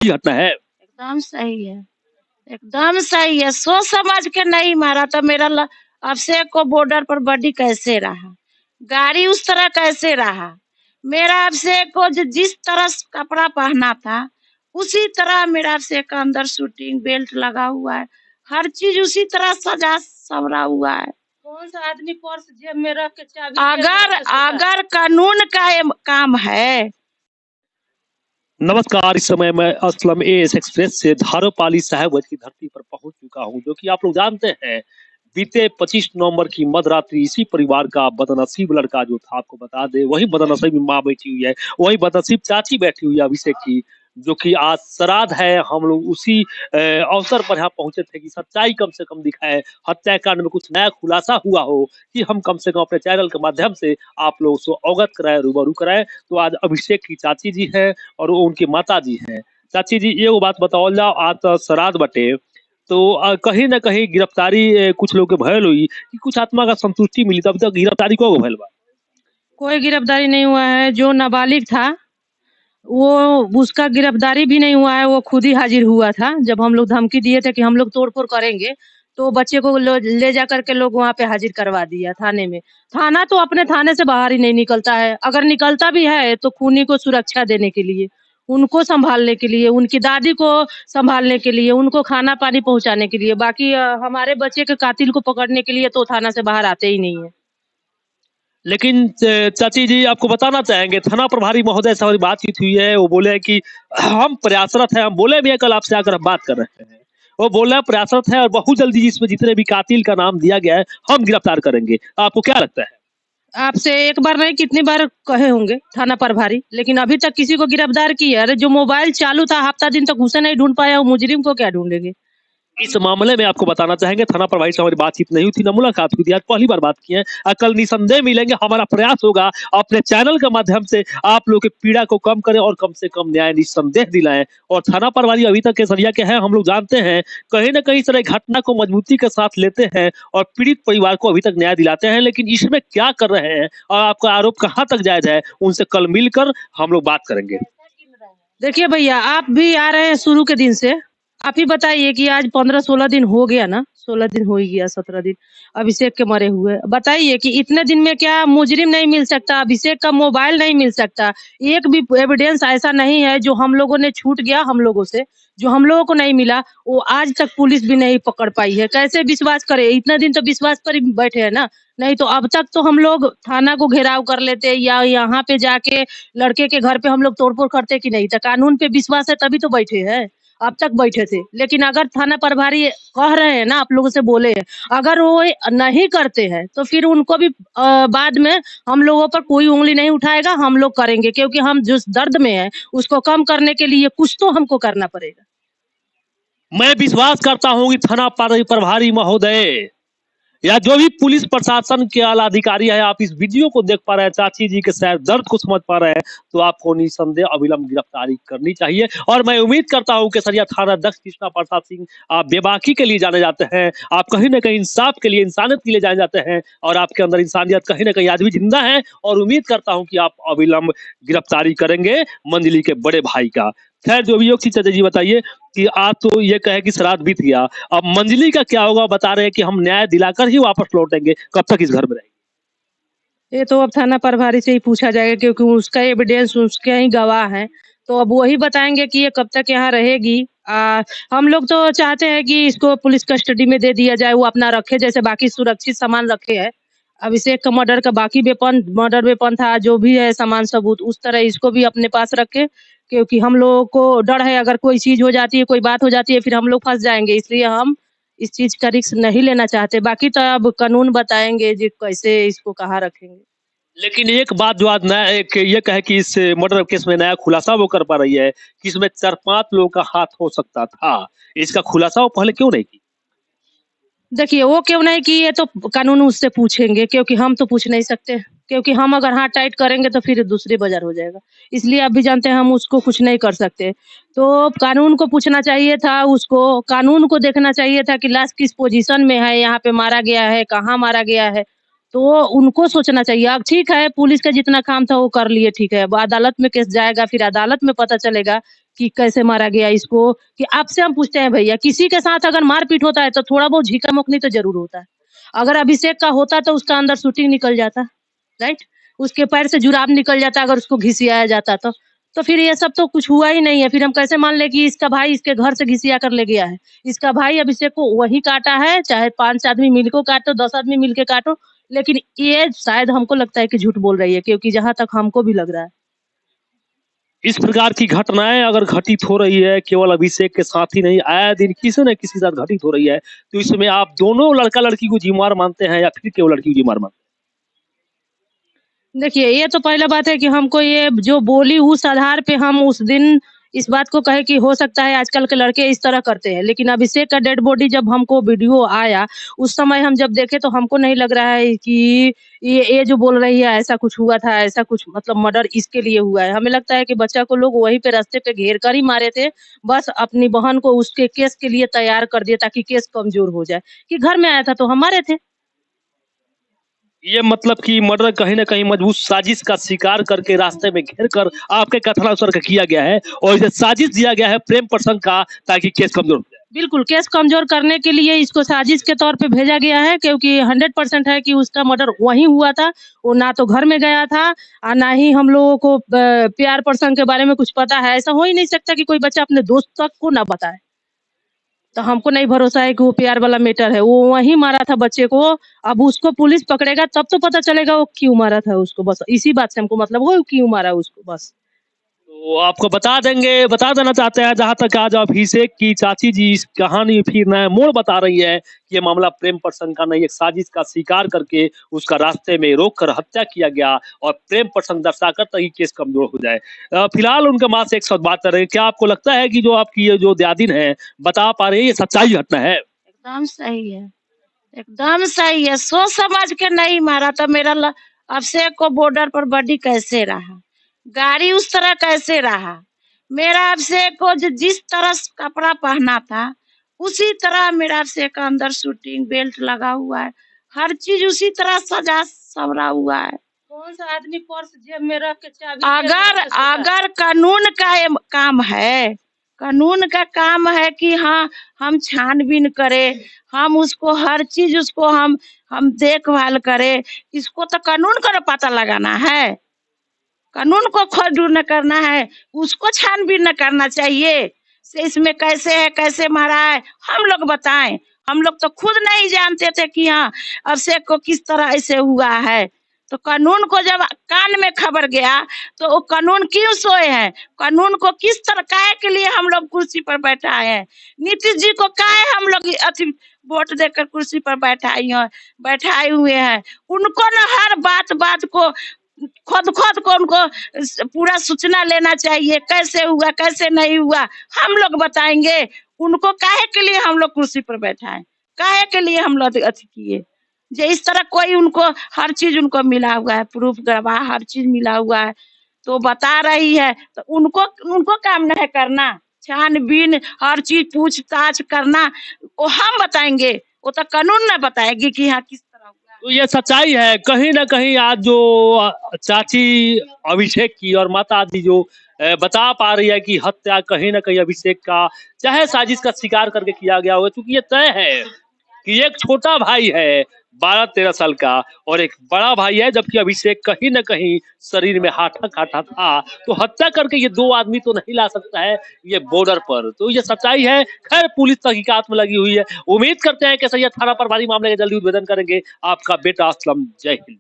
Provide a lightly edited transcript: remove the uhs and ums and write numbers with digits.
ये घटना है। एकदम सही है, एकदम सही है। सोच समझ के नहीं मारा तो मेरा अभिषेक को बॉर्डर पर बॉडी कैसे रहा, गाड़ी उस तरह कैसे रहा। मेरा अभिषेक को जिस तरह कपड़ा पहना था उसी तरह मेरा अभिषेक का अंदर शूटिंग बेल्ट लगा हुआ है, हर चीज उसी तरह सजा सवरा हुआ है। कौन सा आदमी पर्स जेब में रख के चाबी अगर अगर कानून का ये काम है। नमस्कार, इस समय मैं असलम एएस एक्सप्रेस से धारोपाली साहेबगंज की धरती पर पहुंच चुका हूं, जो कि आप लोग जानते हैं बीते 25 नवंबर की मध्यरात्रि इसी परिवार का बदनसीब लड़का जो था, आपको बता दे वही बदनसीब माँ बैठी हुई है, वही बदनसीब चाची बैठी हुई है अभिषेक की, जो कि आज श्राद्ध है। हम लोग उसी अवसर पर यहाँ पहुंचे थे कि सच्चाई कम से कम दिखाए, हत्याकांड में कुछ नया खुलासा हुआ हो कि हम कम से कम अपने चैनल के माध्यम से आप लोगों को अवगत कराए, रूबरू कराए। तो आज अभिषेक की चाची जी है और वो उनकी माता जी हैं। चाची जी, ये वो बात बताओ जाओ, आज तो श्राद्ध बटे, तो कहीं ना कहीं गिरफ्तारी कुछ लोग के भयल हुई कि कुछ आत्मा का संतुष्टि मिली, तब तक गिरफ्तारी को भयल बा? कोई गिरफ्तारी नहीं हुआ है। जो नाबालिग था वो उसका गिरफ्तारी भी नहीं हुआ है, वो खुद ही हाजिर हुआ था। जब हम लोग धमकी दिए थे कि हम लोग तोड़फोड़ करेंगे तो बच्चे को ले जा करके लोग वहाँ पे हाजिर करवा दिया थाने में। थाना तो अपने थाने से बाहर ही नहीं निकलता है, अगर निकलता भी है तो खूनी को सुरक्षा देने के लिए, उनको संभालने के लिए, उनकी दादी को संभालने के लिए, उनको खाना पानी पहुंचाने के लिए। बाकी हमारे बच्चे के कातिल को पकड़ने के लिए तो थाना से बाहर आते ही नहीं है। लेकिन चाची जी, आपको बताना चाहेंगे थाना प्रभारी महोदय से हमारी बातचीत हुई है, वो बोले कि हम प्रयासरत हैं। हम बोले भी है, कल आपसे आकर हम बात कर रहे हैं, वो बोल रहे हैं प्रयासरत है और बहुत जल्दी इसमें जितने भी कातिल का नाम दिया गया है हम गिरफ्तार करेंगे। आपको क्या लगता है? आपसे एक बार नहीं कितनी बार कहे होंगे थाना प्रभारी, लेकिन अभी तक किसी को गिरफ्तार किया? अरे जो मोबाइल चालू था हफ्ता दिन तक उसे नहीं ढूंढ पाया, वो मुजरिम को क्या ढूंढेंगे? इस मामले में आपको बताना चाहेंगे थाना प्रभारी से हमारी बातचीत नहीं हुई थी, ना मुलाकात हुई थी, आज पहली बार बात की है। कल निसंदेह मिलेंगे। हमारा प्रयास होगा अपने चैनल के माध्यम से आप लोग की पीड़ा को कम करें और कम से कम न्याय निसंदेह दिलाएं। और थाना प्रभारी अभी तक केसरिया के हैं, हम लोग जानते हैं, कहीं ना कहीं तरह घटना को मजबूती के साथ लेते हैं और पीड़ित परिवार को अभी तक न्याय दिलाते हैं। लेकिन इसमें क्या कर रहे हैं और आपका आरोप कहाँ तक जायज है, उनसे कल मिलकर हम लोग बात करेंगे। देखिए भैया, आप भी आ रहे हैं शुरू के दिन से, आप ही बताइए कि आज 15-16 दिन हो गया ना, 16 दिन हो ही गया, 17 दिन अभिषेक के मरे हुए। बताइए कि इतने दिन में क्या मुजरिम नहीं मिल सकता, अभिषेक का मोबाइल नहीं मिल सकता? एक भी एविडेंस ऐसा नहीं है जो हम लोगों ने छूट गया हम लोगों से, जो हम लोगों को नहीं मिला, वो आज तक पुलिस भी नहीं पकड़ पाई है। कैसे विश्वास करे? इतना दिन तो विश्वास पर ही बैठे हैं ना। नहीं तो अब तक तो हम लोग थाना को घेराव कर लेते या यहाँ पे जाके लड़के के घर पे हम लोग तोड़फोड़ करते कि नहीं। तो कानून पे विश्वास है तभी तो बैठे हैं, अब तक बैठे थे। लेकिन अगर थाना प्रभारी कह रहे हैं ना, आप लोगों से बोले हैं, अगर वो नहीं करते हैं तो फिर उनको भी बाद में हम लोगों पर कोई उंगली नहीं उठाएगा, हम लोग करेंगे। क्योंकि हम जिस दर्द में है उसको कम करने के लिए कुछ तो हमको करना पड़ेगा। मैं विश्वास करता हूं कि थाना प्रभारी महोदय या जो भी पुलिस प्रशासन के आला अधिकारी है, आप इस वीडियो को देख पा रहे हैं, चाची जी के शायद दर्द को समझ पा रहे हैं, तो आपको निसंदेह अविलंब गिरफ्तारी करनी चाहिए। और मैं उम्मीद करता हूं कि सरिया थाना अध्यक्ष कृष्णा प्रसाद सिंह, आप बेबाकी के लिए जाने जाते हैं, आप कहीं ना कहीं इंसाफ के लिए, इंसानियत के लिए जाने जाते हैं और आपके अंदर इंसानियत कहीं ना कहीं आज भी जिंदा है। और उम्मीद करता हूं कि आप अविलंब गिरफ्तारी करेंगे मंजली के बड़े भाई का। खैर, जो भी योग चाचा जी बताइए कि आप तो ये कहे कि श्राद्ध बीत गया, अब मंजली का क्या होगा? बता रहे हैं कि हम न्याय दिलाकर ही वापस लौटेंगे, कब तक इस घर में रहेंगे? ये तो अब थाना प्रभारी से ही पूछा जाएगा, क्योंकि उसका एविडेंस उसके ही गवाह है, तो अब वही बताएंगे कि ये कब तक यहाँ रहेगी। हम लोग तो चाहते हैं कि इसको पुलिस कस्टडी में दे दिया जाए, वो अपना रखे जैसे बाकी सुरक्षित सामान रखे है। अभिषेक का मर्डर का बाकी वेपन, मर्डर वेपन था, जो भी है सामान सबूत, उस तरह इसको भी अपने पास रखे। क्योंकि हम लोगों को डर है, अगर कोई चीज हो जाती है, कोई बात हो जाती है, फिर हम लोग फंस जाएंगे, इसलिए हम इस चीज का रिस्क नहीं लेना चाहते। बाकी तो अब कानून बताएंगे जी कैसे इसको कहाँ रखेंगे। लेकिन एक बात जो आज नया एक ये कहे कि इस मर्डर केस में नया खुलासा वो कर पा रही है कि इसमें 4-5 लोगों का हाथ हो सकता था, इसका खुलासा वो पहले क्यों नहीं की? देखिए, वो क्यों नहीं की, ये तो कानून उससे पूछेंगे, क्योंकि हम तो पूछ नहीं सकते। क्योंकि हम अगर हाथ टाइट करेंगे तो फिर दूसरी बाजार हो जाएगा। इसलिए आप भी जानते हैं हम उसको कुछ नहीं कर सकते। तो कानून को पूछना चाहिए था उसको, कानून को देखना चाहिए था कि लाश किस पोजीशन में है, यहाँ पे मारा गया है, कहाँ मारा गया है। तो उनको सोचना चाहिए। अब ठीक है, पुलिस का जितना काम था वो कर लिए, ठीक है। अब अदालत में केस जाएगा, फिर अदालत में पता चलेगा कि कैसे मारा गया इसको। कि आपसे हम पूछते हैं भैया, किसी के साथ अगर मारपीट होता है तो थोड़ा बहुत झिका-मुकनी तो ज़रूर होता है। अगर अभिषेक का होता तो उसका अंदर शूटिंग निकल जाता, राइट? उसके पैर से जुराब निकल जाता अगर उसको घिसियाया जाता तो। तो फिर ये सब तो कुछ हुआ ही नहीं है, फिर हम कैसे मान लें कि इसका भाई इसके घर से घिसिया कर ले गया है? इसका भाई अभिषेक को वही काटा है, चाहे 5 आदमी मिल को काटो, 10 आदमी मिल के काटो, लेकिन ये शायद हमको लगता है कि झूठ बोल रही है, क्योंकि जहाँ तक हमको भी लग रहा है। इस प्रकार की घटनाएं अगर घटित हो रही है केवल अभिषेक के साथ ही नहीं, आए दिन किसी न किसी के साथ घटित हो रही है, तो इसमें आप दोनों लड़का लड़की को जिम्मेवार मानते हैं या फिर केवल लड़की को जिम्मेवार मानते देखिए, ये तो पहला बात है कि हमको ये जो बोली उस आधार पे हम उस दिन इस बात को कहे कि हो सकता है आजकल के लड़के इस तरह करते हैं। लेकिन अभिषेक का डेड बॉडी जब हमको वीडियो आया, उस समय हम जब देखे तो हमको नहीं लग रहा है कि ये जो बोल रही है ऐसा कुछ हुआ था, ऐसा कुछ मतलब मर्डर इसके लिए हुआ है। हमें लगता है कि बच्चा को लोग वहीं पे रास्ते पे घेर कर ही मारे थे। बस अपनी बहन को उसके केस के लिए तैयार कर दिया ताकि केस कमज़ोर हो जाए, कि घर में आया था तो हम मारे थे। ये मतलब कि मर्डर कहीं न कहीं मजबूत साजिश का शिकार करके रास्ते में घेर कर आपके कथनानुसार का किया गया है और इसे साजिश दिया गया है प्रेम प्रसंग का ताकि केस कमजोर हो जाए। बिल्कुल, केस कमज़ोर करने के लिए इसको साजिश के तौर पे भेजा गया है, क्योंकि 100% है कि उसका मर्डर वहीं हुआ था। वो ना तो घर में गया था और ना ही हम लोगों को प्यार प्रसंग के बारे में कुछ पता है। ऐसा हो ही नहीं सकता कि कोई बच्चा अपने दोस्त तक को ना बताए। तो हमको नहीं भरोसा है कि वो प्यार वाला मैटर है। वो वहीं मारा था बच्चे को। अब उसको पुलिस पकड़ेगा तब तो पता चलेगा वो क्यों मारा था उसको। बस इसी बात से हमको मतलब वो क्यों मारा उसको, बस। तो आपको बता देना चाहते हैं जहां तक आज अभिषेक की चाची जी इस कहानी फिर नया मोड़ बता रही है कि ये मामला प्रेम प्रसंग का नहीं, एक साजिश का शिकार करके उसका रास्ते में रोक कर हत्या किया गया और प्रेम प्रसंग दर्शाकर ताकि केस कमजोर हो जाए। फिलहाल उनके मां से एक साथ बात कर रहे हैं। क्या आपको लगता है कि जो आपकी ये जो दयादिन है बता पा रही है ये सच्चाई घटना है? एकदम सही है, एकदम सही है। सोच समझ के नहीं मारा तो मेरा अभिषेक को बॉर्डर पर बॉडी कैसे रहा, गाड़ी उस तरह कैसे रहा। मेरा अभिषेक को जिस तरह कपड़ा पहना था उसी तरह मेरा अभिषेक का अंदर शूटिंग बेल्ट लगा हुआ है, हर चीज उसी तरह सजा सवरा हुआ है। कौन सा आदमी पर्स जेब में रख के चाबी अगर कानून का ये काम है, कानून का काम है कि हाँ हम छानबीन करें, हम उसको हर चीज उसको हम देखभाल करें, इसको तो कानून का पता लगाना है, कानून को खोज न करना है, उसको छानबीन न करना चाहिए से इसमें कैसे है, कैसे मारा है, हम लोग बताएं। हम लोग तो खुद नहीं जानते थे कि हाँ अभिषेक को किस तरह ऐसे हुआ है। तो कानून को जब कान में खबर गया तो वो कानून क्यों सोए हैं, कानून को किस तरह काहे के लिए हम लोग कुर्सी पर बैठाए हैं, नीतीश जी को काहे हम लोग अति वोट देकर कुर्सी पर बैठाए हुए हैं। उनको न हर बात को खुद को उनको पूरा सूचना लेना चाहिए, कैसे हुआ कैसे नहीं हुआ हम लोग बताएंगे। उनको काहे के लिए हम लोग कुर्सी पर बैठाएं, काहे के लिए हम लोग अति किए। जे इस तरह कोई उनको हर चीज उनको मिला हुआ है, प्रूफ गवाह हर चीज मिला हुआ है तो बता रही है, तो उनको काम नहीं करना, छानबीन हर चीज पूछताछ करना वो हम बताएंगे, वो तो कानून न बताएगी कि हाँ किस तरह हुआ। तो ये सच्चाई है कहीं ना कहीं आज जो चाची अभिषेक की और माता जी जो बता पा रही है कि हत्या कहीं ना कहीं अभिषेक का चाहे साजिश का शिकार करके किया गया होगा, क्योंकि ये तय है कि एक छोटा भाई है 12-13 साल का और एक बड़ा भाई है, जबकि अभिषेक कहीं ना कहीं शरीर में हाथा काटा था, तो हत्या करके ये दो आदमी तो नहीं ला सकता है ये बॉर्डर पर। तो ये सच्चाई है। खैर पुलिस तहकीकात में लगी हुई है, उम्मीद करते हैं कि सैयद थाना पर भारी मामले का जल्दी उद्भेदन करेंगे। आपका बेटा असलम, जय हिंद।